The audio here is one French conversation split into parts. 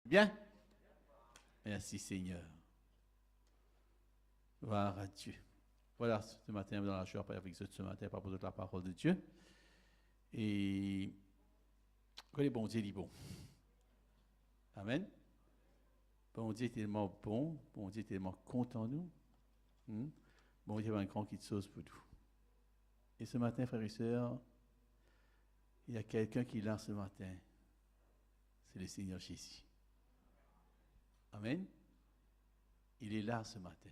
Bien? Merci Seigneur. Gloire à Dieu. Voilà, ce matin, dans la joie, avec ce matin, par rapport à la parole de Dieu. Et que le bon Dieu est bon. Amen. Bon Dieu est tellement bon, bon Dieu est tellement content de nous. Bon Dieu a un grand qui chose pour nous. Et ce matin, frères et sœurs, il y a quelqu'un qui est là ce matin. C'est le Seigneur Jésus. Amen. Il est là ce matin.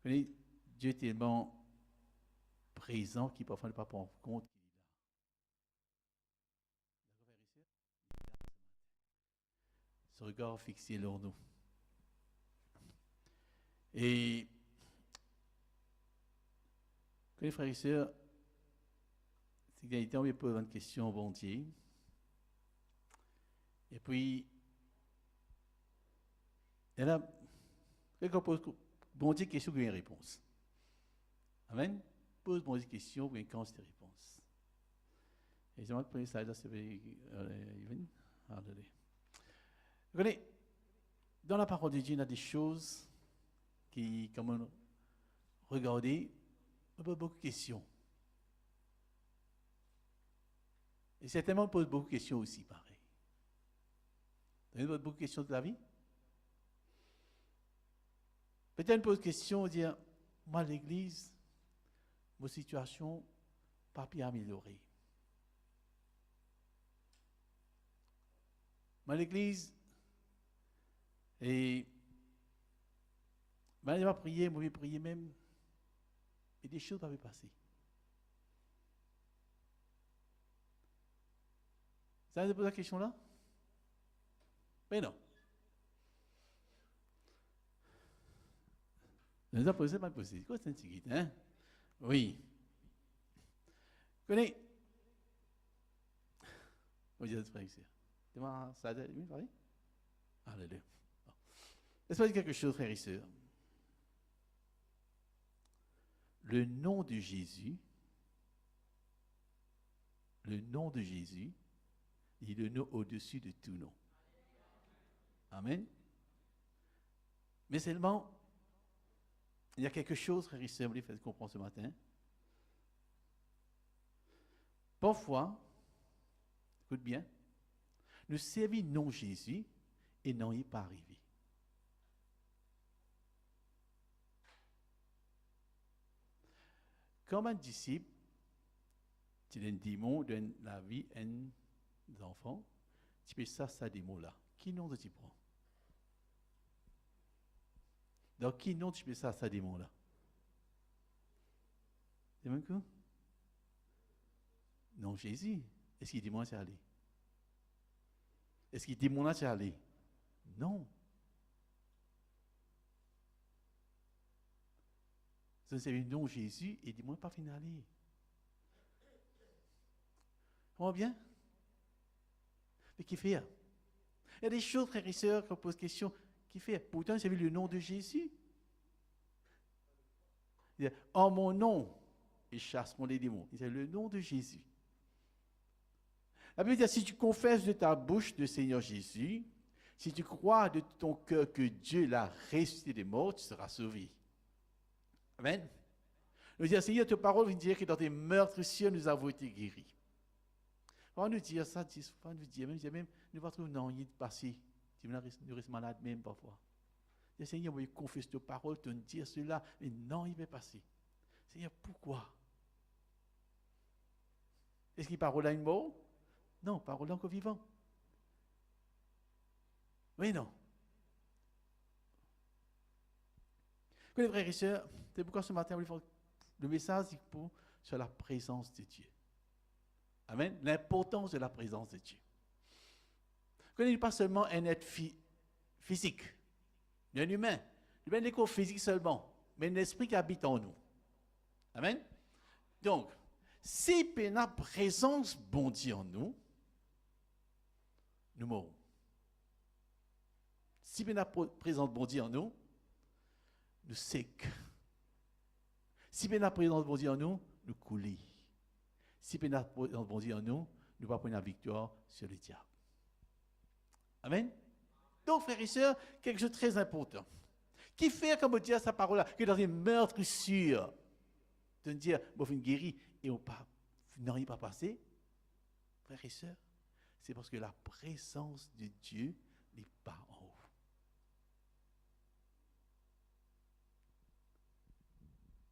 Vous voyez, Dieu est tellement présent qu'il parfois ne peut pas prendre compte qu'il est là. Ce regard fixé sur nous. Et, les frères et sœurs, c'est qu'il y a été, on me pose une question au bon Dieu. Et puis, il y a quelqu'un pose bon Dieu question pour une réponse. Amen. Pose bon Dieu question pour une réponse. Et j'aimerais que le premier slide là, c'est Yvan. Regardez. Regardez, dans la parole de Dieu, il y a des choses qui, comme regardez, on pose beaucoup de questions. Et certainement, on pose beaucoup de questions aussi, pareil. Vous avez beaucoup de questions de la vie? Peut-être on pose une question, dire, moi, l'église, ma situation, pas bien améliorée. Moi, l'église, et je vais prier, je vais prier même, et des choses peuvent passer. Ça vous pose la question là? Mais non. Je vous ai posé, pas posé. Quoi, c'est un petit guide, hein? Oui. Vous connaissez? Vous dites, frère, ici. Dis-moi, ça a été, oui, pareil? Alléluia. Laisse-moi dire quelque chose, frère et sœur. Le nom de Jésus, il est le nom au-dessus de tout nom. Amen. Mais seulement, il y a quelque chose, frère et sœur, vous faire comprendre ce matin. Parfois, écoute bien, nous servons non Jésus et non, il n'est pas arrivé. Comme un disciple, tu donnes des mots, donne la vie à un enfant, tu peux ça des mots-là. Qui nom tu prends? Donc, qui nom tu peux ça des mots-là? C'est même quoi? Non, Jésus. Est-ce qu'il dit moi c'est aller? Est-ce qu'il dit mon c'est aller? Non. C'est le nom Jésus et dis-moi pas fin aller. On va bien? Mais qui fait? Il y a des choses, frères et sœurs, qu'on pose question. Qui fait? Pourtant, c'est le nom de Jésus. Il dit, en mon nom, il chasse mon démons. C'est le nom de Jésus. La Bible dit, si tu confesses de ta bouche le Seigneur Jésus, si tu crois de ton cœur que Dieu l'a ressuscité des morts, tu seras sauvé. Amen. Nous dit, Seigneur, ta parole vient dire que dans tes meurtrissures, nous avons été guéris. On nous dit ça, on nous dit même, nous va trouver non, il est passé. Nous restons malades même parfois. Le Seigneur, il confesse ta parole, tu nous dis cela, mais non, il va passer. Seigneur, pourquoi? Est-ce qu'il parle à une mort? Non, parole encore vivant. Oui, non. Les frères et sœurs, c'est pourquoi ce matin, le message est pour sur la présence de Dieu. Amen. L'importance de la présence de Dieu. Il n'est pas seulement un être physique, un humain. Il n'est pas physique seulement, mais un esprit qui habite en nous. Amen. Donc, si la présence bon Dieu en nous, nous mourons. Si la présence bon Dieu en nous, nous secs. Si la présence bon Dieu en nous, nous coulons. Si la présence bon Dieu en nous, nous pas prendre la victoire sur le diable. Amen. Donc, frères et sœurs, quelque chose de très important. Qui fait, comme on dit à sa parole-là, que dans un meurtre sûr, de dire, bon, une guéri, et on n'arrive pas passé, frères et sœurs, c'est parce que la présence de Dieu n'est pas en haut.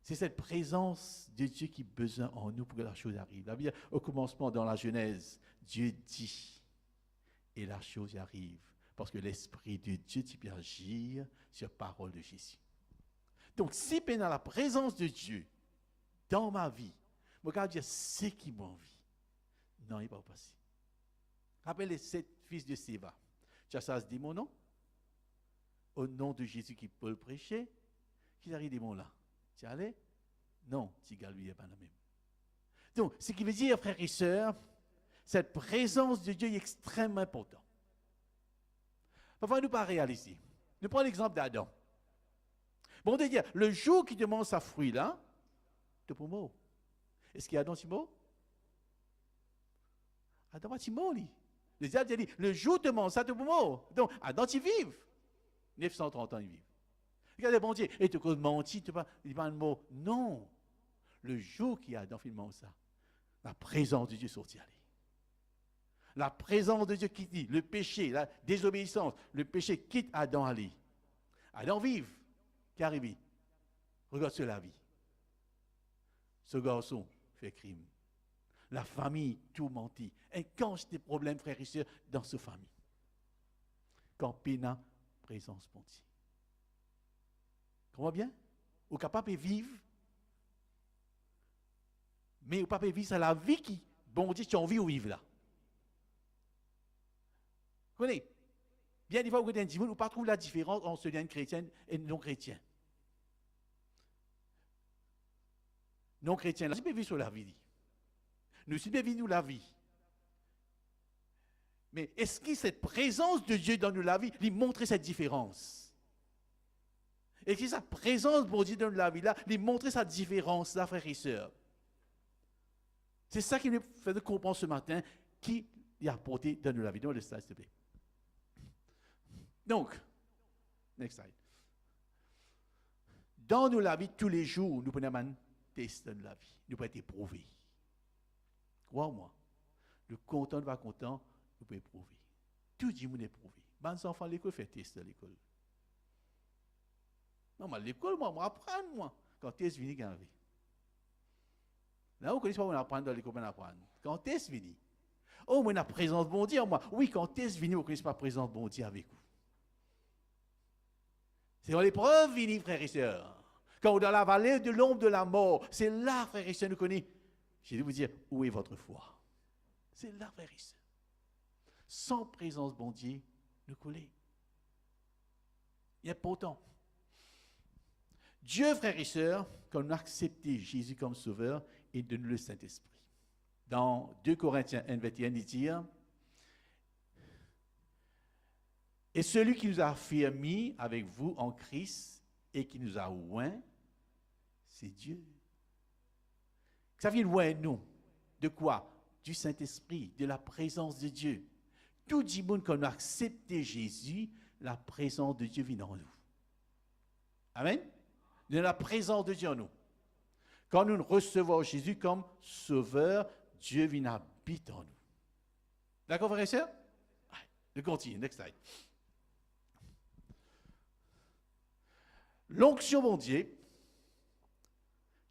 C'est cette présence de Dieu qui a besoin en nous pour que la chose arrive. La Bible, au commencement, dans la Genèse, Dieu dit, et la chose arrive. Parce que l'Esprit de Dieu peut agir sur la parole de Jésus. Donc, si pendant la présence de Dieu dans ma vie, je regarde dire ce qui m'a envie. Non, il n'est pas passé. Rappelez les 7 fils de Séva. Tu as ça se dit mon nom? Au nom de Jésus qui peut le prêcher, qui arrive des mots là? Tu allais? Non, tu lui n'est pas la même. Donc, ce qui veut dire, frères et sœurs, cette présence de Dieu est extrêmement importante. Parfois, nous ne pas réaliser. Nous prenons l'exemple d'Adam. Bon, on dit, le jour qu'il demande sa fruit là, tu peux mort. Est-ce qu'il y a Adam Timo? Adam va Timo, lui. Le diable dit, le jour tu demandes ça, tu peux mort. Donc, Adam, tu vives. 930 ans, il vit. Regardez, bon Dieu, et tu peux mentir, tu dis pas un mot. Non. Le jour qu'il y a Adam, finalement, ça, la présence de Dieu sortit. La présence de Dieu qui dit, le péché, la désobéissance, le péché quitte Adam aller. Adam vive. Qui arrive? Regarde sur la vie. Ce garçon fait crime. La famille tout menti. Et quand j'ai des problèmes, frères et sœurs, dans cette famille. Quand Péna, présence bon Dieu. Comment bien? Vous êtes capable de vivre. Mais vous ne pouvez pas vivre, c'est la vie qui, bon Dieu, tu as envie de vivre là. Vous connaissez? Bien des fois, vous ne pas trouver la différence entre celui chrétien et non chrétien. Non chrétien, là, c'est bien vivre sur la vie. Nous sommes bien vivre la vie. Mais est-ce que cette présence de Dieu dans la vie lui montre cette différence? Est-ce que sa présence de Dieu dans la vie là lui montre cette différence là, frères et sœurs? C'est ça qui nous fait comprendre ce matin qui y a apporté dans la vie. Donne le slide, s'il te plaît. Donc, next slide. Dans la vie, tous les jours, nous prenons un test dans la vie. Nous pouvons être éprouvés. Crois-moi. Le content, le pas content, nous pouvons éprouver. Tout le monde est éprouvé. Les enfants à l'école font test à l'école. Non, mais à l'école, moi, apprendre, moi. Quand test vient, quand même. Là, vous ne connaissez pas, on apprend dans l'école, on apprend. Quand test vient. Oh, mais la présence de bon Dieu, moi. Oui, quand test vient, vous ne connaissez pas la présence de bon Dieu avec vous. C'est dans l'épreuve, vini, frères et sœurs. Quand on est dans la vallée de l'ombre de la mort, c'est là, frères et sœurs, nous connaissons. J'ai dû vous dire, où est votre foi? C'est là, frères et sœurs. Sans présence, bon Dieu, nous coller. Il est important. Dieu, frères et sœurs, quand nous acceptons Jésus comme sauveur, il donne le Saint-Esprit. Dans 2 Corinthiens 1, 21, il dit, et celui qui nous a affermis avec vous en Christ et qui nous a oint, c'est Dieu. Ça vient loin nous. De quoi? Du Saint-Esprit, de la présence de Dieu. Tout le monde, quand nous acceptons Jésus, la présence de Dieu vient en nous. Amen? De la présence de Dieu en nous. Quand nous recevons Jésus comme sauveur, Dieu vient habiter en nous. D'accord, frères et sœurs? Je continue, next slide. L'onction, mon Dieu,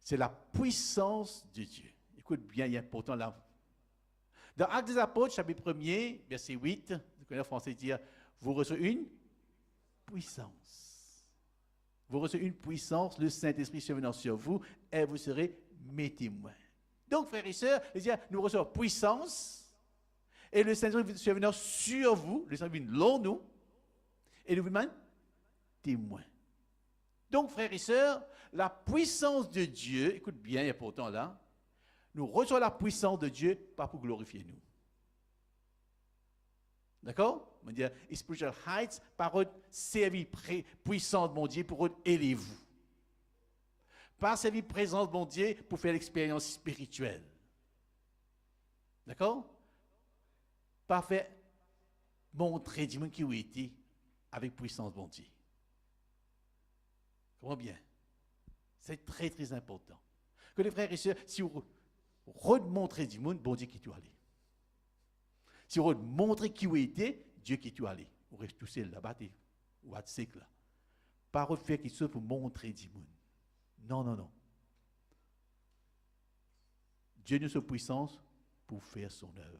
c'est la puissance de Dieu. Écoute bien, il y a pourtant là. Dans Actes des Apôtres, chapitre 1er, verset 8, vous connaissez en français dire, vous recevez une puissance. Vous recevez une puissance, le Saint-Esprit survenant sur vous, et vous serez mes témoins. Donc, frères et sœurs, nous recevons puissance, et le Saint-Esprit survenant sur vous, le Saint-Esprit vient nous, et nous vous témoins. Donc, frères et sœurs, la puissance de Dieu, écoute bien, il y a pourtant là, nous recevons la puissance de Dieu, pas pour glorifier nous. D'accord? On va dire, spiritual heights, par votre service puissant de mon Dieu, pour élever vous. Pas service présence de mon Dieu, pour faire l'expérience spirituelle. D'accord? pas fait montrer du monde qui vous était avec puissance bon Dieu. Comment bien? C'est très, très important. Que les frères et sœurs, si vous remontrez du monde, bon Dieu qui tu allé. Si vous montrez qui vous était, Dieu qui tu allé. Vous restez tout seul là-bas, ou à ce là. Pas refaire quelque chose pour montrer du monde. Non, non, non. Dieu nous a puissance pour faire son œuvre.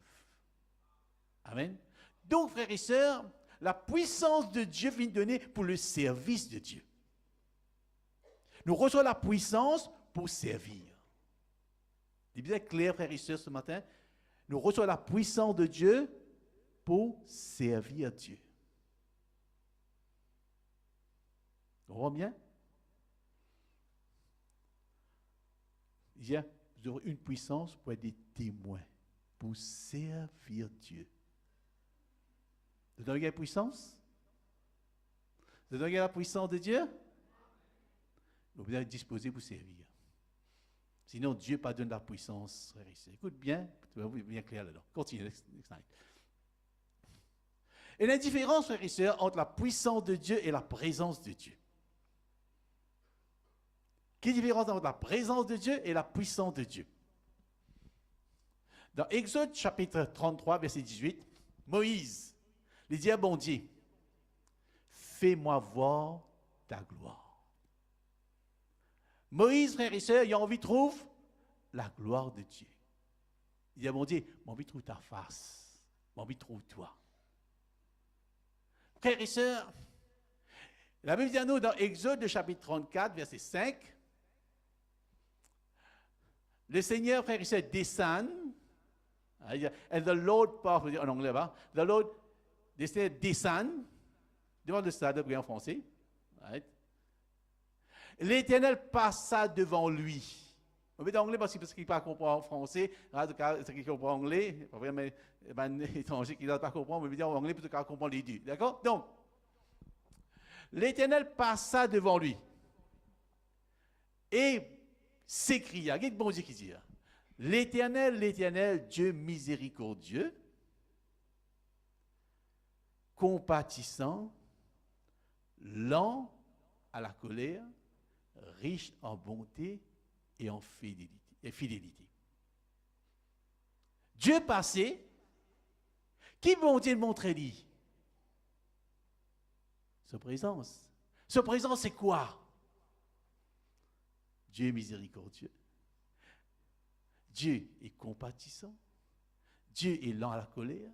Amen. Donc, frères et sœurs, la puissance de Dieu vient donner pour le service de Dieu. Nous recevons la puissance pour servir. C'est bien clair, frères et sœurs, ce matin. Nous recevons la puissance de Dieu pour servir Dieu. On voit bien? Il y a une puissance pour être des témoins, pour servir Dieu. Vous avez la puissance? Vous avez la puissance de Dieu? Vous devez être disposé pour servir. Sinon, Dieu pas donne la puissance. Écoute bien, tu vas bien clair là-dedans. Continue. Et la différence, frères et sœurs, entre la puissance de Dieu et la présence de Dieu. Quelle est la différence entre la présence de Dieu et la puissance de Dieu? Dans Exode chapitre 33, verset 18, Moïse, il dit à bon Dieu, fais-moi voir ta gloire. Moïse, frères et sœurs, il a envie de trouver la gloire de Dieu. Il dit à bon Dieu, j'ai envie de trouver ta face, j'ai envie de trouver toi. Frères et sœurs, la Bible dit à nous dans Exode chapitre 34, verset 5, le Seigneur, frères et sœurs, descend. And the Lord, en anglais, the Lord descend. Devant le stade en français. Right? L'Éternel passa devant lui. On met en anglais parce qu'il ne pas comprendre français. Ce qui comprend anglais, pas vraiment étranger qui ne pas comprendre, mais en anglais pour comprendre les deux. D'accord? Donc, l'Éternel passa devant lui. Et s'écria, qu'est-ce que bon Dieu qui dit? L'Éternel, Dieu miséricordieux, compatissant, lent à la colère, riche en bonté et en fidélité. Dieu passé, qui bon Dieu montrer lui? Sa présence. Sa présence, c'est quoi? Dieu est miséricordieux. Dieu est compatissant. Dieu est lent à la colère.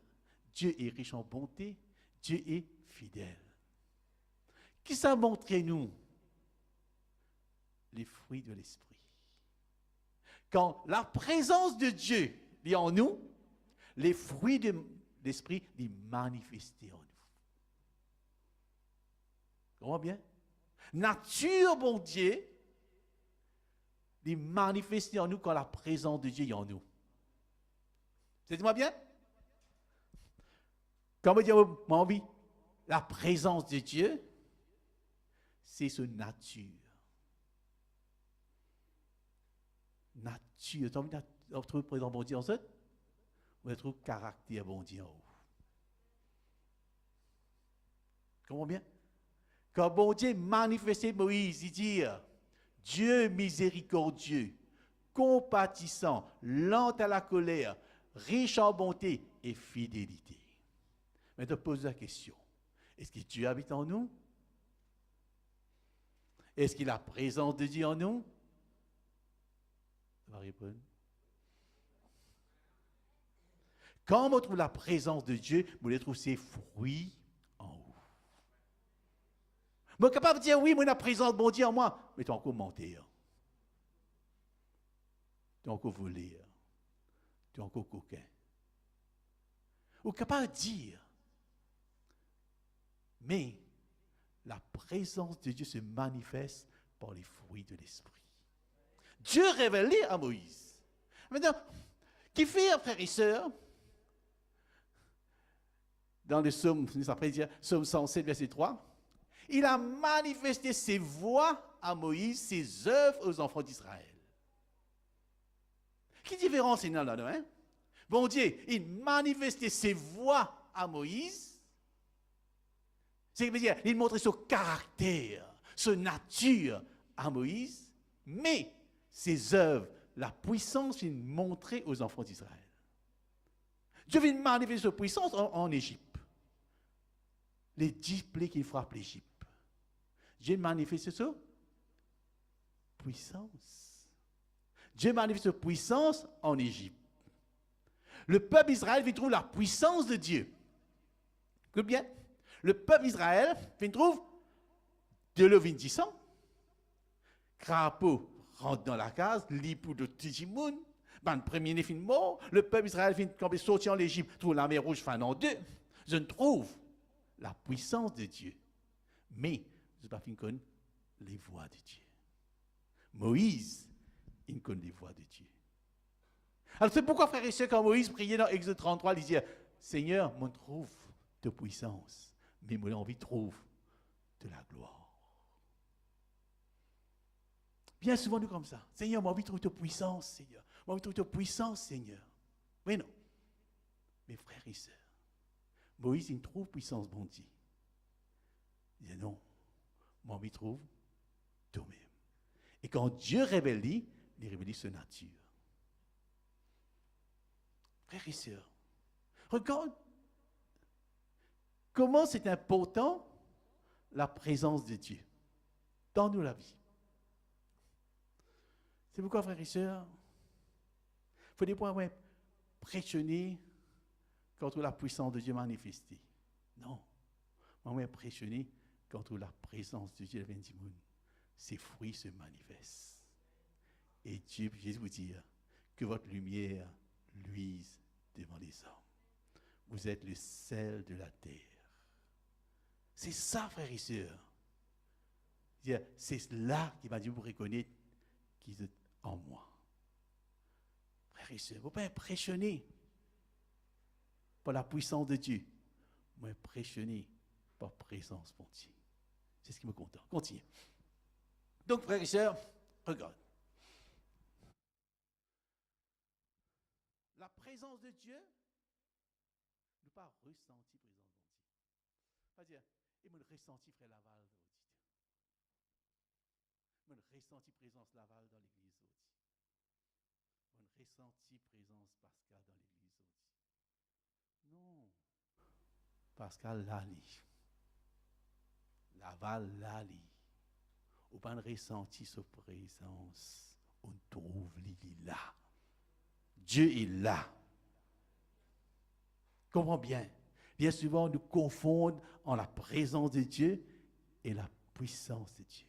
Dieu est riche en bonté. Dieu est fidèle. Qui ça montre nous? Les fruits de l'esprit. Quand la présence de Dieu est en nous, les fruits de l'esprit sont manifestés en nous. Comment bien? Nature, bon Dieu, est manifestée en nous quand la présence de Dieu est en nous. C'est-moi bien? Quand on dit, mon envie, la présence de Dieu, c'est sa nature. Nature. Tu as envie de trouver présent bon Dieu en ça? On va trouver caractère bon Dieu en haut. Comment bien? Quand bon Dieu manifestait Moïse, il dit, Dieu miséricordieux, compatissant, lent à la colère, riche en bonté et fidélité. Maintenant, pose la question. Est-ce que Dieu habite en nous? Est-ce qu'il a la présence de Dieu en nous? Ça va répondre. Quand on trouve la présence de Dieu, vous les trouvez ses fruits en haut. Vous êtes capable de dire, oui, moi, la présence de mon Dieu en moi, mais tu as encore mentir. Tu as encore volé. Tu as encore coquin. Vous êtes capable de dire, mais la présence de Dieu se manifeste par les fruits de l'esprit. Dieu révélé à Moïse. Maintenant, qui fait, frères et sœurs, dans le psaume, après dire, psaume 107, verset 3, il a manifesté ses voies à Moïse, ses œuvres aux enfants d'Israël. Quelle différence il y a là-dedans? Bon Dieu, il manifestait ses voies à Moïse. C'est-à-dire, il montrait son caractère, sa nature à Moïse, mais ses œuvres, la puissance, il montrait aux enfants d'Israël. Dieu vient manifester sa puissance en Égypte. Les 10 plaies qui frappent l'Égypte. Dieu manifeste sa puissance. Dieu manifeste sa puissance en Égypte. Le peuple Israël vient trouver la puissance de Dieu. Écoute bien. Le peuple Israël vient trouver de l'eau vindissant. Crapaud rentre dans la case, lit pour de Tijimoun. Le premier n'est fin mort. Le peuple Israël vient quand il sortit en Égypte, trouve la mer rouge fin en deux. Je ne trouve la puissance de Dieu. Mais je ne sais pas fin connaître les voies de Dieu. Moïse, il connaît les voies de Dieu. Alors c'est pourquoi, frères et sœurs, quand Moïse priait dans Exode 33, il disait, Seigneur, moi trouve de puissance, mais moi envie trouve de la gloire. Bien souvent, nous comme ça. Seigneur, moi envie trouve de puissance, Seigneur. Moi envie trouve de puissance, Seigneur. Mais non. Mes frères et sœurs, Moïse, il trouve puissance, bon Dieu. Il dit non, moi envie trouve toi-même. Et quand Dieu révèle, il révèle sa nature. Frères et sœurs, regarde comment c'est important la présence de Dieu dans nous la vie. C'est pourquoi, frères et sœurs, il faut des points impressionner contre la puissance de Dieu manifestée. Non, moi impressionné contre la présence de Dieu. Ses fruits se manifestent. Et Dieu, Jésus vous dit que votre lumière luise devant les hommes. Vous êtes le sel de la terre. C'est ça, frères et sœurs. C'est là qu'il va dire vous reconnaître qu'ils êtes en moi. Frères et sœurs, il ne faut pas impressionner par la puissance de Dieu, mais impressionner par la présence de Dieu. C'est ce qui me contente. Continue. Donc, frères et sœurs, regarde. La présence de Dieu, ne pas ressenti présence de Dieu. Pas dire, il me ressenti frère Laval auditeur. Il me ressenti présence Laval dans l'église auditeur. Il me ressenti présence Pascal dans l'église auditeur. Non. Pascal Lali. Laval Lali. Ou pas ressenti sa présence. On trouve l'île là. Dieu est là. Comprends bien. Bien souvent, nous confondons en la présence de Dieu et la puissance de Dieu.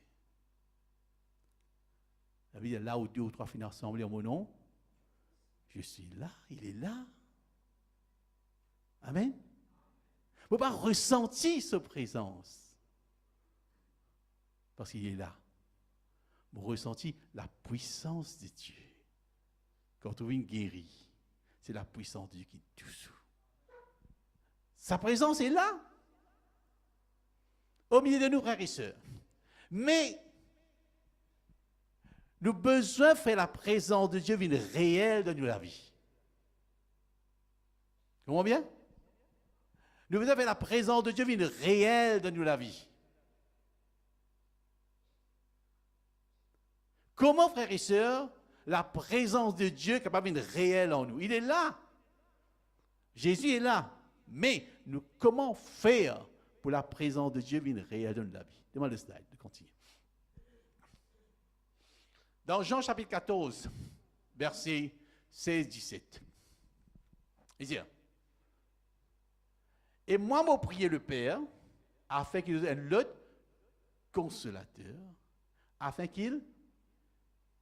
Ça veut dire là où 2 ou 3 finissent ensemble en mon nom, je suis là, il est là. Amen. Il ne faut pas ressentir sa présence parce qu'il est là. Vous ressentez la puissance de Dieu. Quand on vient guéri, c'est la puissance de Dieu qui est dessous. Sa présence est là, au milieu de nous, frères et sœurs. Mais, nous avons besoin de faire la présence de Dieu une réelle dans la vie. Comment bien? Nous avons besoin de faire la présence de Dieu une réelle dans la vie. Comment, frères et sœurs, la présence de Dieu est capable d'être réelle en nous? Il est là. Jésus est là. Mais nous, comment faire pour la présence de Dieu venir réelle dans la vie? Demande le slide, de continuer. Dans Jean chapitre 14, versets 16-17, il dit, et moi, m'a prié le Père, afin qu'il nous ait un autre consolateur, afin qu'il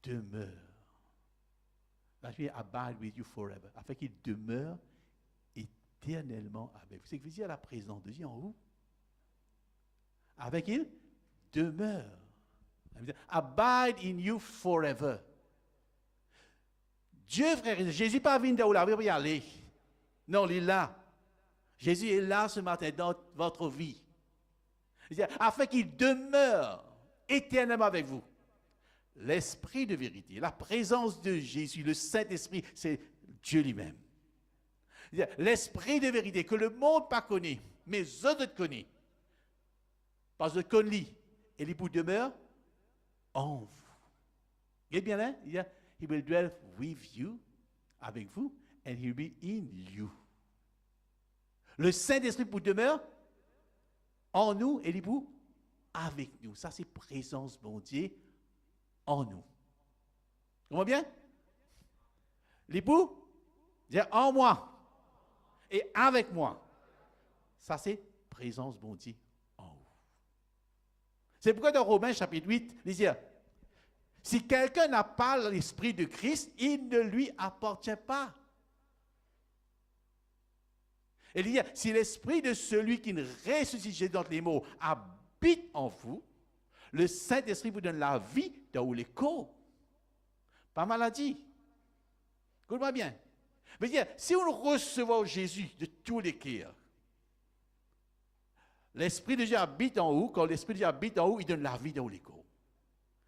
demeure. Là, je vais abide with you forever, afin qu'il demeure éternellement avec vous. C'est que vous dites la présence de Dieu en vous. Avec il demeure. Abide in you forever. Dieu, frère, Jésus n'est pas venu de où la vie pour y aller. Non, il est là. Jésus est là ce matin dans votre vie. Afin qu'il demeure éternellement avec vous. L'Esprit de vérité, la présence de Jésus, le Saint-Esprit, c'est Dieu lui-même. L'esprit de vérité que le monde pas connaît, mais autres connaissent. Parce que connaît et l'époux demeure en vous. Et bien là, il dit, he will dwell with you, avec vous, and he will be in you. Le Saint-Esprit pour demeure en nous et l'époux avec nous. Ça, c'est présence, bon Dieu, en nous. Comment bien? L'époux, dit en moi et avec moi. Ça, c'est présence, bon Dieu, en vous. C'est pourquoi dans Romains chapitre 8, il dit, si quelqu'un n'a pas l'esprit de Christ, il ne lui appartient pas. Et il dit, si l'esprit de celui qui ne ressuscite, j'ai dans les mots, habite en vous, le Saint-Esprit vous donne la vie dans les corps. Pas maladie. Écoute-moi bien. Mais dire, si on reçoit Jésus de tous les cœurs, l'Esprit de Dieu habite en vous, quand l'Esprit de Dieu habite en vous, il donne la vie dans les corps.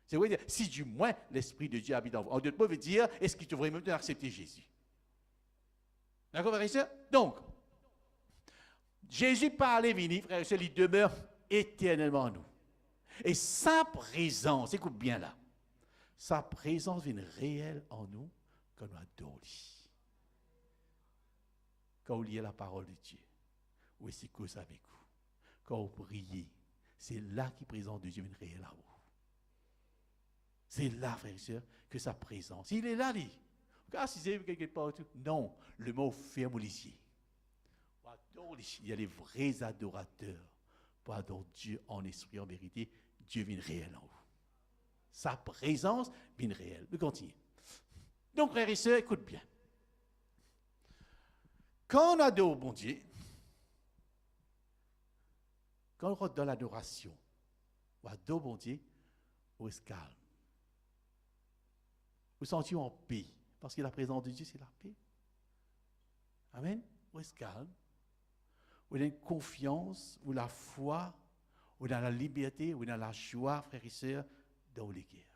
C'est vrai, si du moins l'Esprit de Dieu habite en vous. En d'autres mots, veut dire, est-ce qu'il devrait même accepter Jésus? D'accord, frère et sœur? Donc, Jésus parlait, vini, frère et sœur, il demeure éternellement en nous. Et sa présence, écoute bien là, sa présence vient réelle en nous quand on adore lui. Quand on lit la parole de Dieu, ou est-ce que avec vous? Quand on prie, c'est là que la présence de Dieu vient réelle à vous. C'est là, frère et sœur, que sa présence. Il est là, lui. Regarde si c'est quelque part. Non, le mot ferme les yeux. Il y a les vrais adorateurs. Pour adorer Dieu en esprit, en vérité, Dieu vient réel en vous. Sa présence vient réelle. Je continue. Donc, frères et sœurs, écoute bien. Quand on adore bon Dieu, quand on rentre dans l'adoration, on adore bon Dieu, on est calme. Vous sentez en paix. Parce que la présence de Dieu, c'est la paix. Amen. Vous êtes calme. Vous avez une confiance, ou la foi, ou dans la liberté, ou dans la joie, frères et sœurs, dans les guerres.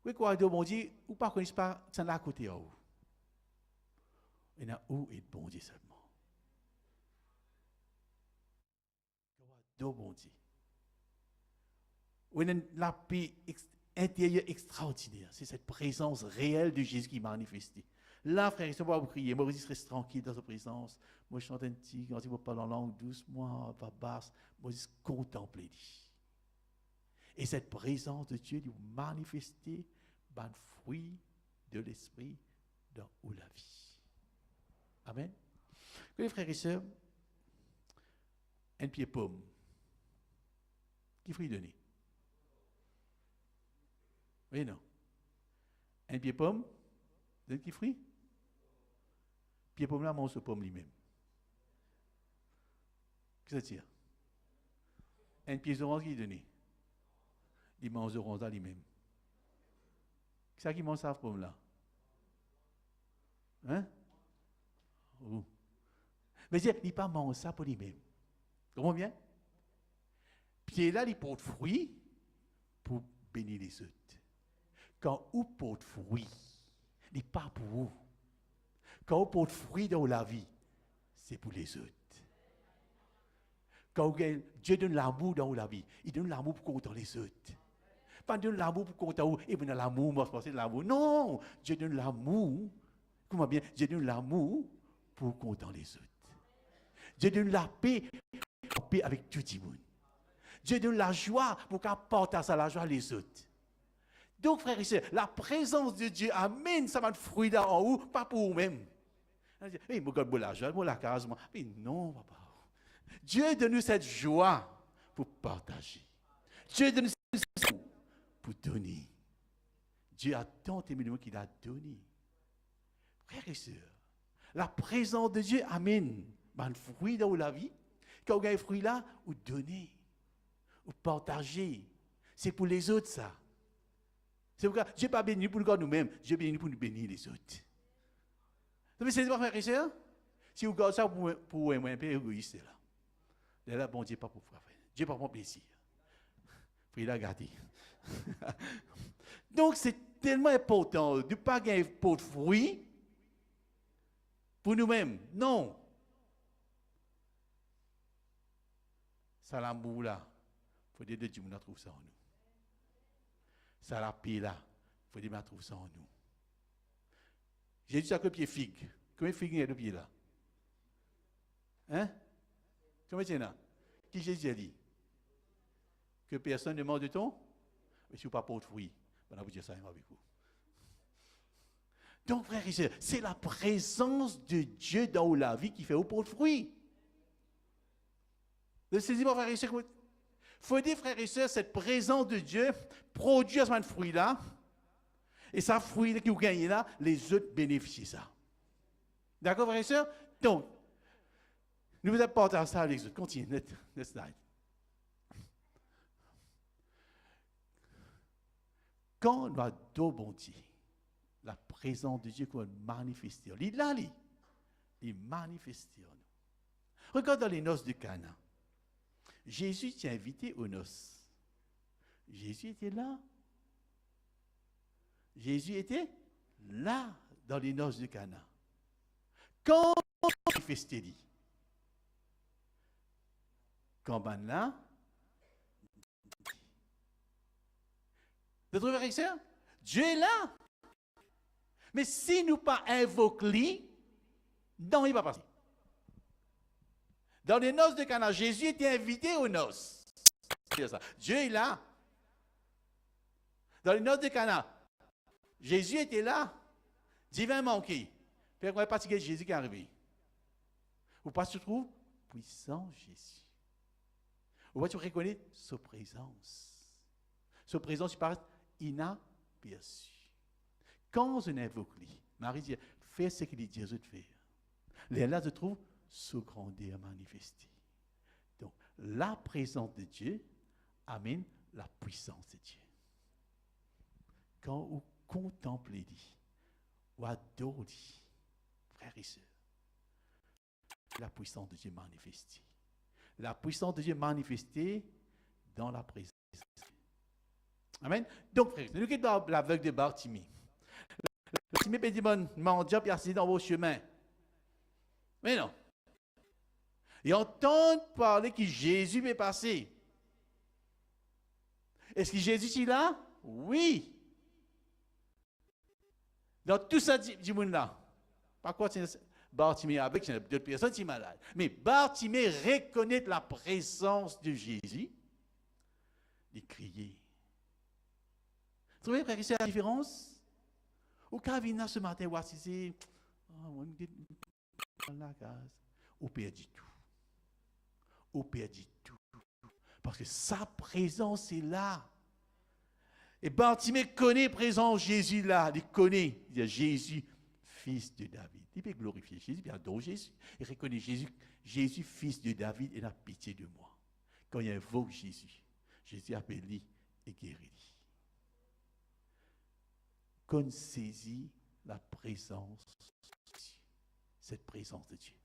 Oui, quoi, de bon Dieu, ou pas connaissez pas, c'est là à côté de vous. Et là, où est bon Dieu seulement? De bon Dieu. Ou la paix intérieure extraordinaire. C'est cette présence réelle de Jésus qui est manifestée. Là, frère, je vais vous crier. Moi, je reste tranquille dans sa présence. Moi, je chante un petit, quand il va parler en langue doucement, pas basse. Moi, je contemple. Et cette présence de Dieu lui manifester par le fruit de l'esprit dans la vie. Amen. Les frères et sœurs, un pied pomme. Qui fruit donné? Oui, non. Un pied pomme, vous êtes qui fruit? Pied pomme là, mange ce pomme lui-même. Qu'est-ce que ça tire? Un pied orange qui est donné. Il mange orange là lui-même. C'est ça qui mange sa pomme là. Hein? Oh. Mais il n'est pas mange ça pour lui-même. Comment bien? Pied là, il porte fruit pour bénir les autres. Quand vous portez fruit, il n'est pas pour vous. Quand vous portez fruit dans la vie, c'est pour les autres. Quand Dieu donne l'amour dans la vie, il donne l'amour pour content les autres. Pas donne l'amour pour content et vous donne l'amour, moi je pense que c'est l'amour. Non, Dieu donne l'amour. Comment bien? Dieu donne l'amour pour content les autres. Dieu donne la paix avec tout le monde. Dieu donne la joie pour qu'on partage la joie les autres. Donc, frères et sœurs, la présence de Dieu amène ça va de fruit là en haut, pas pour vous-même. Oui, mon God, la joie, la case, moi. Mais non, papa. Dieu donne-nous cette joie pour partager. Dieu donne-nous cette joie pour donner. Dieu a tant aimé nous qu'il a donné. Frères et sœurs, la présence de Dieu amène un fruit dans la vie. Quand vous avez un fruit là, vous donnez, vous partagez. C'est pour les autres, ça. C'est pourquoi Dieu n'est pas béni pour nous-mêmes, Dieu est béni pour nous bénir les autres. Mais c'est pas frère et sœur. Si vous gardez ça pour un peu égoïste, là. Là, bon Dieu pas pour frère. Dieu pas pour plaisir. Frère, là, gardez. Donc, c'est tellement important de ne pas gagner pour de fruits pour nous-mêmes. Non. Ça, l'amour là, il faut dire que Dieu nous trouve ça en nous. Ça, la paix là, il faut dire que nous trouve ça en nous. J'ai dit ça que pied figue. Combien de figues il y a de pied là? Hein? Combien il y en a? Qui Jésus a dit? Que personne ne mange de ton? Mais si vous pas pour de fruits, on va vous dire ça avec vous. Donc, frères et sœurs, c'est la présence de Dieu dans la vie qui fait au pour de fruits. Vous saisissez, frères et sœurs? Il faut dire, frères et sœurs, cette présence de Dieu produit ce fruit-là. Et ça, fruit que vous gagnez là, les autres bénéficient de ça. D'accord, frères et sœurs? Donc, nous vous apportons ça avec les autres. Continuez, next slide. Quand on a deux bon Dieu, la présence de Dieu qu'on manifeste, il est là, il manifeste en nous. Regarde dans les noces de Cana. Jésus t'a invité aux noces. Jésus était là. Jésus était là dans les noces de Cana. Quand il manifestait, quand ben là, vous trouvez avec ça? Dieu est là. Mais si nous pas invoquons lui, non, il va passer. Dans les noces de Cana, Jésus était invité aux noces. Dieu est là. Dans les noces de Cana, Jésus était là. Divin manqué. Puis on est fatigué, Jésus qui est arrivé. Ou pas se trouve puissant Jésus. Ou pas tu reconnais sa présence. Sa présence, il paraît inaperçue. Quand on invoque lui, Marie dit, fais ce qu'il dit de faire. Là se trouve sous grandeur manifestée. Donc, la présence de Dieu amène la puissance de Dieu. Quand vous contemplez lui, ou adorez lui, frères et sœurs, la puissance de Dieu manifestée. La puissance de Dieu manifestée dans la présence de Dieu. Amen. Donc, frères, nous quittons l'aveugle de Bartimée. Bartimée peut dire, mon Dieu, puis assis dans vos chemins. Mais non. Et entendre parler que Jésus est passé. Est-ce que Jésus est là? Oui. Dans tout ça, du monde là. Par quoi Bartimée avec d'autres personnes qui sont malades. Mais Bartimée reconnaît la présence de Jésus. Il criait. Vous trouvez, frère, c'est la différence? Ou quand vient ce matin, voici, c'est. Ou perdit tout. Ou perdit tout. Parce que sa présence est là. Et Bartimée connaît la présence de Jésus là. Il connaît. Il dit Jésus, fils de David. Il peut glorifier Jésus, il adore Jésus. Il reconnaît Jésus, Jésus, fils de David, et a pitié de moi. Quand il invoque Jésus, Jésus appelle lui et guérit. Qu'on saisit la présence de Dieu. Cette présence de Dieu.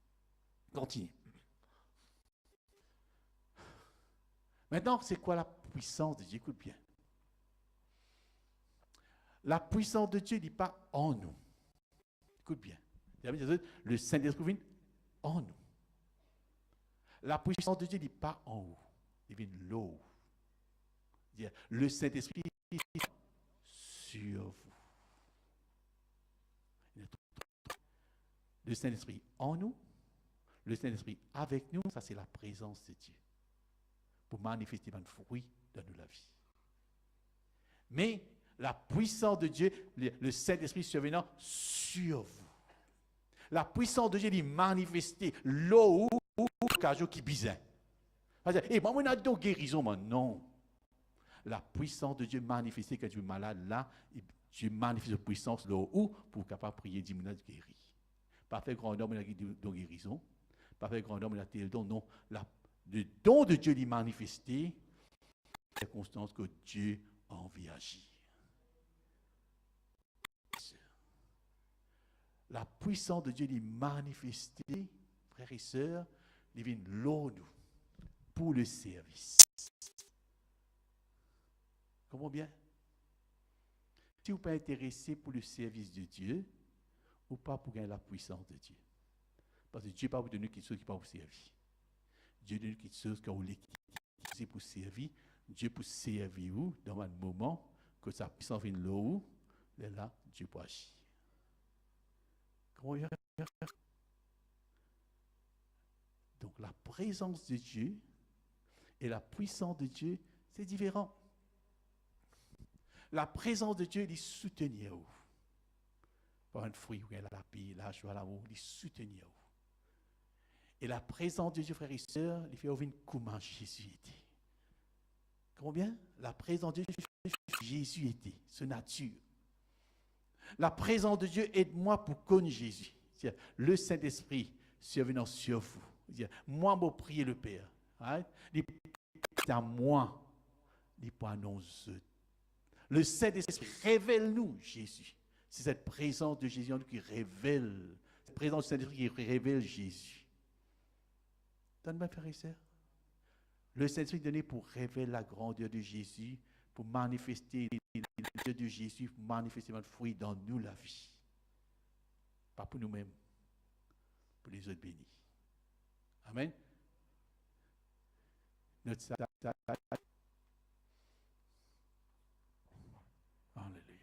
Continue. Maintenant, c'est quoi la puissance de Dieu? Écoute bien. La puissance de Dieu n'est pas en nous. Écoute bien. Le Saint-Esprit vient en nous. La puissance de Dieu n'est pas en vous. Il vient là. Le Saint-Esprit est sur vous. Le Saint-Esprit en nous, le Saint-Esprit avec nous, ça c'est la présence de Dieu. Pour manifester un fruit dans la vie. Mais la puissance de Dieu, le Saint-Esprit survenant sur vous. La puissance de Dieu est manifestée là où qui bizarre. Et moi, on a deux guérisons, mais non. La puissance de Dieu manifestée quand tu es malade là, Dieu manifeste la puissance là où pour capable prier 10 minutes guéri. Pas fait grand homme, il a de guérison. Pas fait grand homme, il a tel don. Non, le don de Dieu est manifesté. C'est la constance que Dieu a envie d'agir. La puissance de Dieu est manifestée, frères et sœurs, il vient là nous pour le service. Comment bien? Si vous pas intéressé pour le service de Dieu, ou pas pour gagner la puissance de Dieu. Parce que Dieu n'a pas vous donner quelque chose qui pas vous servir. Dieu donne quelque chose que vous voulez pour servir. Dieu pour servir vous dans un moment que sa puissance vient là, Dieu peut agir. Donc la présence de Dieu et la puissance de Dieu, c'est différent. La présence de Dieu, il soutient vous. Par un fruit, la paix, la joie, l'amour, il soutient vous. Et la présence de Dieu, frères et sœurs, il fait ouvrir comment Jésus était. Combien? La présence de Dieu, Jésus était, sa nature. La présence de Dieu aide-moi pour connaître Jésus. Le Saint-Esprit survenant sur vous. Moi, je prie le Père. C'est à moi. Il pas à nous. Le Saint-Esprit révèle-nous Jésus. C'est cette présence de Jésus en nous qui révèle. Cette présence du Saint-Esprit qui révèle Jésus. Donne-moi, frère et sœur. Le Saint-Esprit donné pour révéler la grandeur de Jésus, pour manifester l'idée de Jésus, pour manifester notre fruit dans nous la vie. Pas pour nous-mêmes, pour les autres bénis. Amen. Alléluia.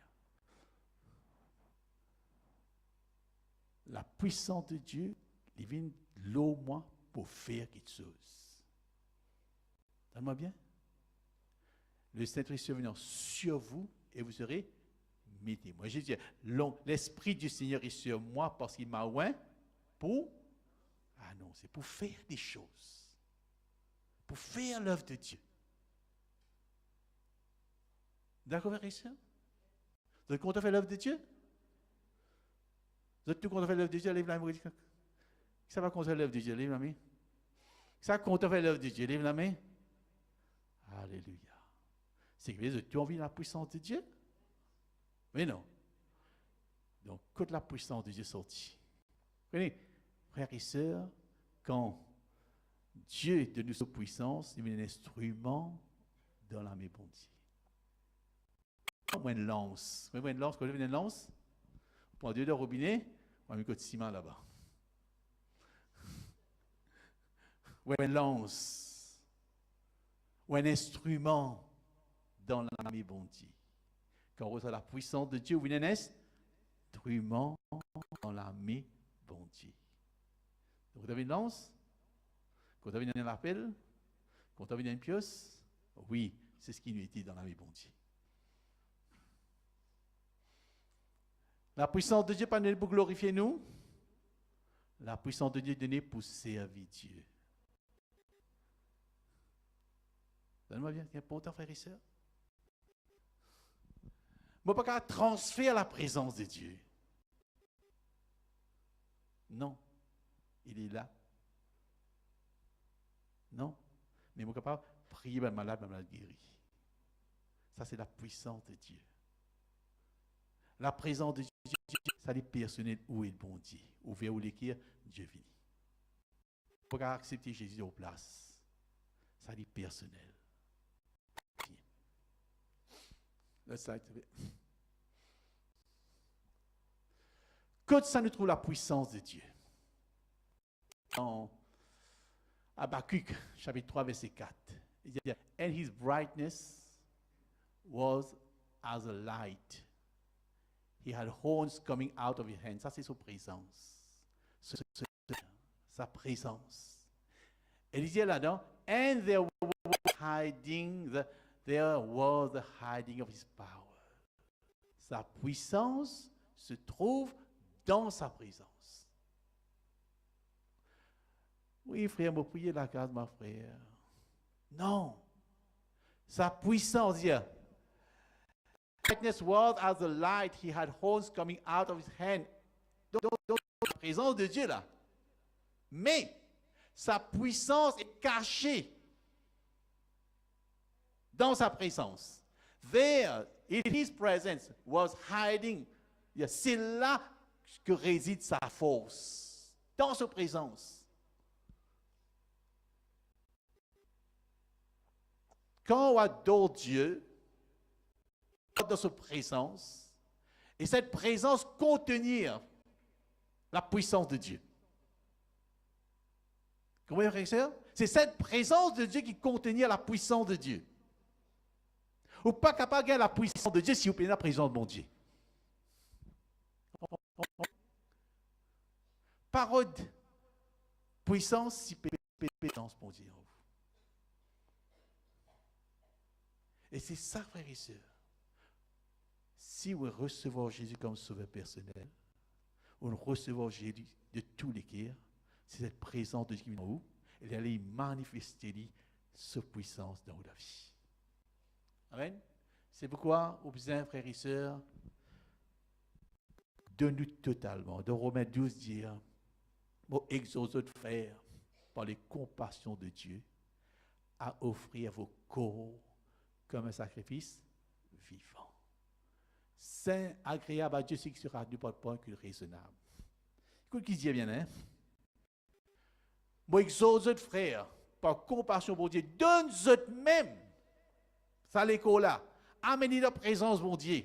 La puissance de Dieu, il vient l'eau, moi, pour faire quelque chose. Entendez-moi bien? Le Saint-Esprit venant sur vous et vous serez mes témoins. Je dis, l'Esprit du Seigneur est sur moi parce qu'il m'a oint pour... Ah non, c'est pour faire des choses. Pour faire l'œuvre de Dieu. D'accord, frère et sœur? Vous êtes content de faire l'œuvre de Dieu? Vous êtes tout content de faire l'œuvre de Dieu? Lève la main. Ça va content de faire l'œuvre de Dieu? Lève la main. Ça va content de faire l'œuvre de Dieu? Lève la main. Alléluia. C'est que tu as envie de la puissance de Dieu? Mais non. Donc, quand la puissance de Dieu sortit. Vous voyez, frères et sœurs, quand Dieu donne nous sa puissance, il met un instrument dans la main de Dieu. Une lance. Vous voyez une lance, quand vous avez une lance, vous prenez deux robinet, on met un peu de ciment là-bas. Ou une lance. Ou un instrument dans la main de Dieu. Quand on reçoit la puissance de Dieu, vous avez un instrument dans la main de Dieu. Donc, vous avez une lance, quand vous avez un appel, quand vous avez une pioche, oui, c'est ce qui nous était dans la main de Dieu. La puissance de Dieu pas donnée pour glorifier nous. La puissance de Dieu est donnée pour servir Dieu. Donne-moi bien, il y a un important, frère et sœur. Je ne peux pas transférer la présence de Dieu. Non. Il est là. Non. Mais je suis capable de prier pour le malade, pour le malade guéri. Ça, c'est la puissance de Dieu. La présence de Dieu, ça est personnel. Où est le bon Dieu? Où vers où l'écrire, Dieu vient. Pour accepter Jésus en place, ça est personnel. Quand ça nous trouve la puissance de Dieu? Dans Habakkuk, chapitre 3, verset 4. Il dit, and his brightness was as a light. He had horns coming out of his hand. Ça, c'est sa présence. Sa présence. Et il dit là-dedans, and there was the hiding of his power. Sa puissance se trouve dans sa présence. Oui, frère, me priez la case, ma frère. Non. Sa puissance, dit, brightness was as the light, he had horns coming out of his hand. Donc, la présence de Dieu là. Mais, sa puissance est cachée dans sa présence. There, in his presence, was hiding. C'est là que réside sa force. Dans sa présence. Quand on adore Dieu, dans sa présence, Et cette présence contenir la puissance de Dieu. Comprenez, frères et sœurs? C'est cette présence de Dieu qui contenir la puissance de Dieu. Vous n'êtes pas capable de gagner la puissance de Dieu si vous prenez la présence de mon Dieu. Parole, puissance, si puissance, mon Dieu. Et c'est ça, frères et sœurs. Si vous recevez Jésus comme sauveur personnel, vous recevez Jésus de tous les cœurs, c'est cette présence de Dieu qui vient en vous, et elle allait manifester sa puissance dans la vie. Amen. C'est pourquoi, au besoin, frères et sœurs, donne-nous totalement. Dans Romains 12, dit, bon, exauce votre frère par les compassions de Dieu à offrir vos corps comme un sacrifice vivant. Saint, agréable à Dieu, ce qui sera du point que raisonnable. Écoute qui dit bien, hein? Moi, exauce votre frère par compassion pour Dieu. Donne-vous même. Ça, l'école là. Amenez la présence, mon Dieu.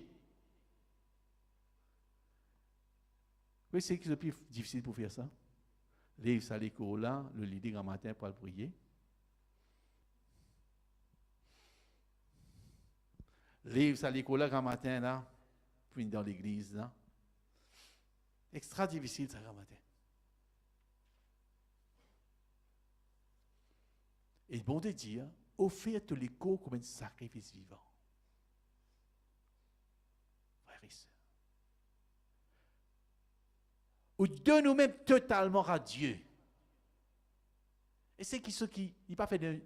Oui, c'est le plus difficile pour faire ça. Lève ça l'école là, le lit grand matin pour le prier. Lève ça l'école là grand matin là, puis dans l'église là. Extra difficile ça grand matin. Et bon de dire, offrir tous les corps comme un sacrifice vivant. Frères et sœurs. Ou donne-nous-mêmes totalement à Dieu. Et c'est qui ceux qui n'ont pas fait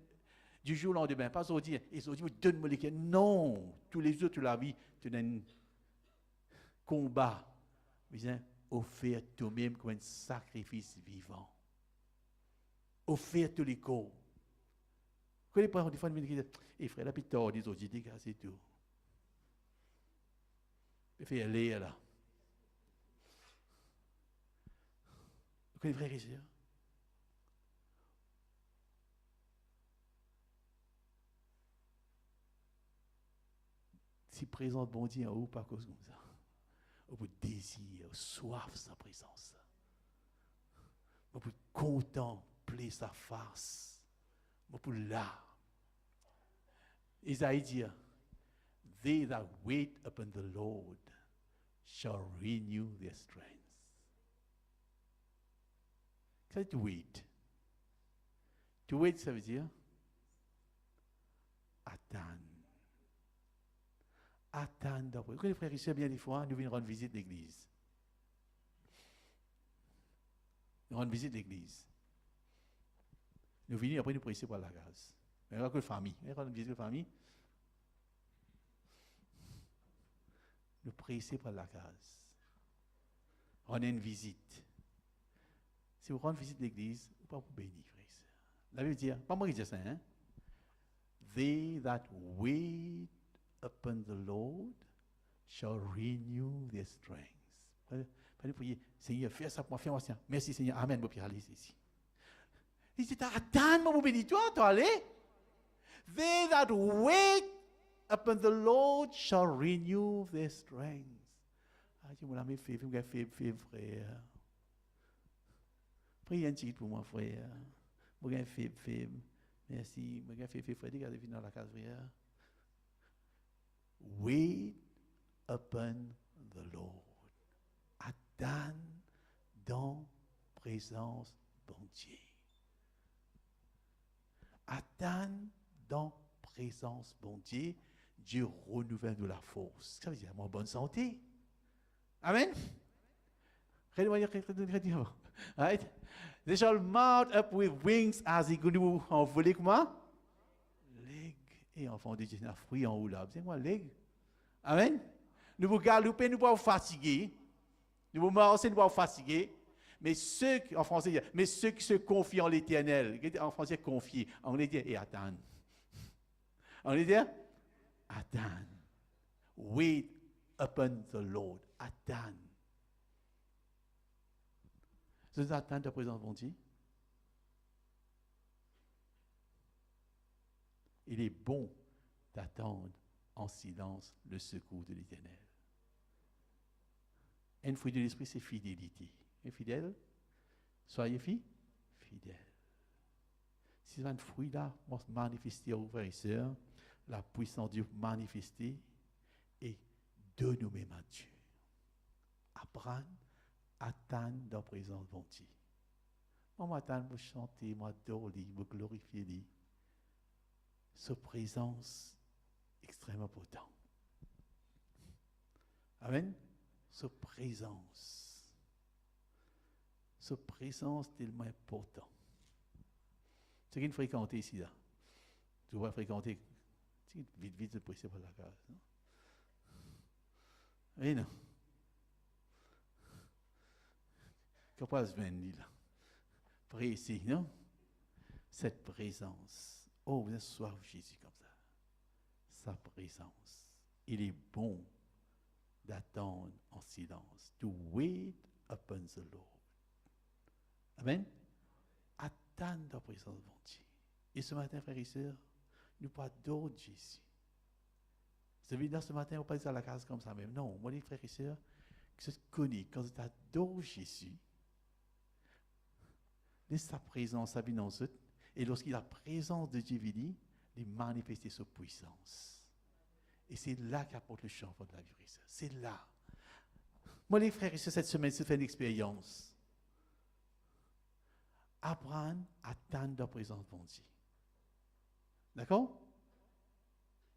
du jour au lendemain, pas se dire, ils ont dit, donne-moi les cœurs. Non, tous les jours de la vie, tu as un combat. Mais offrir toi-même comme un sacrifice vivant. Offrir tous les corps. Quand les parents, des fois, ils disent, et frère, la petite ils ont dit, dégagez tout. Il fait aller là. Vous connaissez, frères et sœurs? Si présente bon Dieu en haut, pas cause comme ça. Au bout de désir, soif sa présence. Au bout de contempler sa face. Au bout de là. Isaïe dit, they that wait upon the Lord shall renew their strength. Qu'est-ce que to wait? To wait, ça veut dire attendre. Attendre. Vous les frères et sœurs, bien des fois, nous venons rendre visite l'église. Nous rendons visite l'église. Nous venons après nous presser par la grâce. Mais il y a que la famille. Nous rendons visite la famille. Nous presser par la grâce. On a une visite. Si vous rendez visite l'église, vous ne pouvez pas bénir, frère. La Bible dit, pas moi qui dis ça, hein? They that wait upon the Lord shall renew their strength. Fallait prier, Seigneur, fais ça pour moi, fais-moi ça. Merci Seigneur, amen, vous pouvez aller ici. Il dit, attends, mon béni, toi, allez. They that wait upon the Lord shall renew their strength. Ah, tu m'as fait, frère. Priez un petit pour moi, frère. Moi, j'ai fait, merci. Moi, j'ai fait, frère, regardez dans la case, frère. Wait upon the Lord. Attends dans présence bon Dieu. Attends dans présence bon Dieu. Dieu renouvelle de la force. Ça veut dire, moi, bonne santé. Amen. Right? They shall mount up with wings as they go envoler comment? Leg. Et enfant de Dieu, c'est un fruit en haut là. C'est moi, leg. Amen. Nous vous galoper, nous pas fatiguer. Nous vous marcher, nous pas fatiguer. Mais ceux, en français, mais ceux qui se confient en l'éternel. En français, confier. En anglais, et attendre. En anglais, attendre. Wait upon the Lord. Attendre. Vous attendez la présence de Dieu? Il est bon d'attendre en silence le secours de l'Éternel. Un fruit de l'esprit, c'est fidélité. Et fidèle, soyez fidèles. Si un fruit là, on se manifester aux frères et sœurs, la puissance de Dieu manifester et de nous-mêmes à Dieu. Apprendre, attendre dans la présence de Dieu. Moi, m'attendre, moi chanter, moi adorer, moi glorifier lui. Sa présence extrêmement importante. Amen. Sa présence tellement important. C'est qu'il fréquente ici là. Tu vas fréquenter vite de presser par la case. Non? Oui, non. Qu'est-ce que se venir là? Précis, non? Cette présence. Oh, vous êtes soif Jésus comme ça. Sa présence. Il est bon d'attendre en silence. To wait upon the Lord. Amen. Attendre la présence de Dieu. Et ce matin, frères et sœurs, nous pas d'autre Jésus. C'est évident, ce matin, on ne pas dire à la case comme ça même. Non, moi, les frères et sœurs, que je connais, quand tu adores Jésus, laisse sa présence à dans eux, et lorsqu'il a la présence de Dieu, il manifeste sa puissance. Et c'est là qu'apporte le changement de la vie, frères et sœurs. C'est là. Moi, les frères et sœurs, cette semaine, je fais une expérience. Apprendre à attendre la présence de Dieu. D'accord?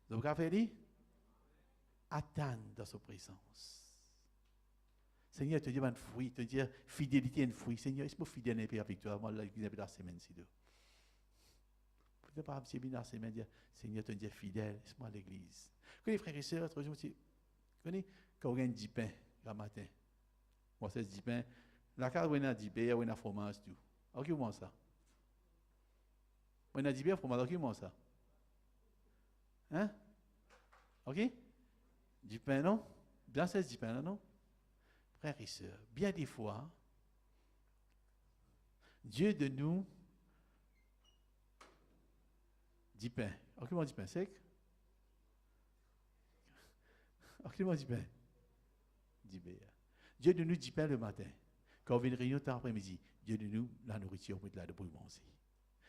Vous avez fait attendre dans sa présence. Seigneur, te dit un fruit, te dit fidélité un fruit. Seigneur, est-ce que je suis fidèle avec toi? Moi, la semaine, c'est deux. Vous ne pouvez pas bien la semaine dire, Seigneur, te dit fidèle, laisse-moi à l'église. Quand les frères et sœurs, vous connaissez, quand on a 10 pains le matin, moi, c'est 10 pains, la carte, on a 10 pains, on a fromage, tout. Alors, qui mange ça? On a 10 pains, fromage, alors qui mange ça? Hein? Ok? 10 pains, non? Bien, c'est 10 pains, non? Frères et sœurs, bien des fois, Dieu de nous 10 pains. Alors, qui mange 10 pains sec? Alors, qui mange 10 pains? 10 pains. Dieu de nous 10 pains le matin. Quand on vient de réunion tard après-midi, Dieu de nous la nourriture pour là de pour manger.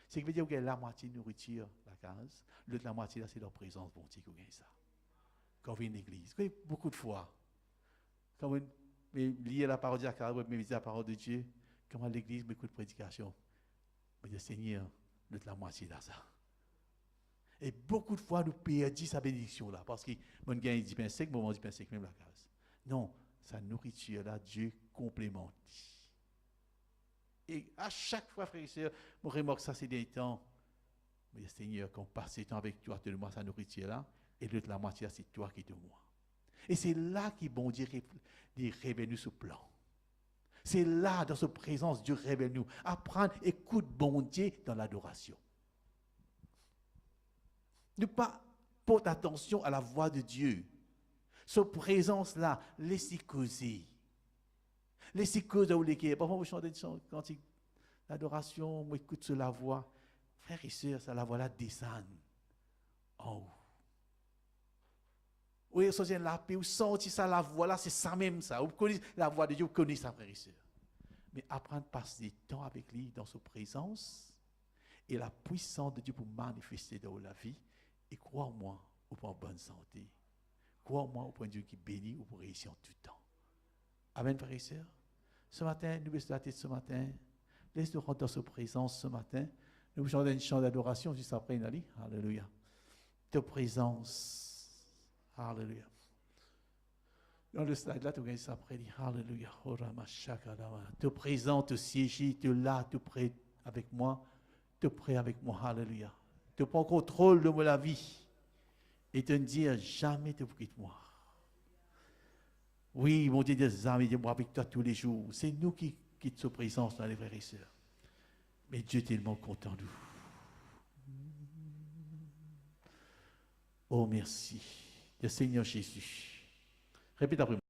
C'est que veut dire que la moitié de nourriture, la case, l'autre la moitié là, c'est leur présence, bon Dieu, qu'on gagne ça. Quand on vient de l'église, beaucoup de fois, quand on lit la parole de Dieu, méditer la parole de Dieu, comment l'église, beaucoup de prédications, on dit Seigneur, l'autre la moitié là, ça. Et beaucoup de fois, nous perdons sa bénédiction là, parce que mon gagne dit pain sec, mon dit pain sec, même la case. Non, sa nourriture là, Dieu complémente. Et à chaque fois, frères et sœurs, je remarque ça ces derniers temps. Mais Seigneur, quand on passe le temps avec toi, donne-moi sa nourriture là, et l'autre la moitié, c'est toi qui es de moi. Et c'est là qu'il bon Dieu révèle nous ce plan. C'est là, dans sa présence, Dieu révèle nous. Apprendre, écoute bon Dieu dans l'adoration. Ne pas porter attention à la voix de Dieu. Sa présence là, laissez causer. Laissez causer où les qui est. Parfois, vous chantez des chants cantiques d'adoration, vous écoutez sur la voix. Frères et sœurs, ça la voix là descend en haut. Oui, vous avez la paix, vous sentez ça, la voix là, c'est ça même ça. Vous connaissez la voix de Dieu, vous connaissez ça, frères et sœurs. Mais apprendre à passer du temps avec lui dans sa présence et la puissance de Dieu pour manifester dans la vie. Et crois-moi, vous pour en bonne santé. Crois-moi, au point de Dieu qui bénit, ou pour réussir en tout temps. Amen, frères et sœurs. Ce matin, nous baissons la tête ce matin. Laisse-nous rentrer dans sa présence ce matin. Nous chantons une chant d'adoration juste après, Nali. Alléluia. Ta présence. Alléluia. Dans le slide là, tu gagnes ça après. Alléluia. Ta présence, te siéger, tu es là, tu es prêt avec moi. Tu es prêt avec moi. Alléluia. Tu prends contrôle de la vie. Et te dire, jamais te quitte moi. Oui, mon Dieu, des amis, moi avec toi tous les jours. C'est nous qui quittons sa présence dans les frères et sœurs. Mais Dieu est tellement content de nous. Oh, merci. Le Seigneur Jésus. Répète après moi.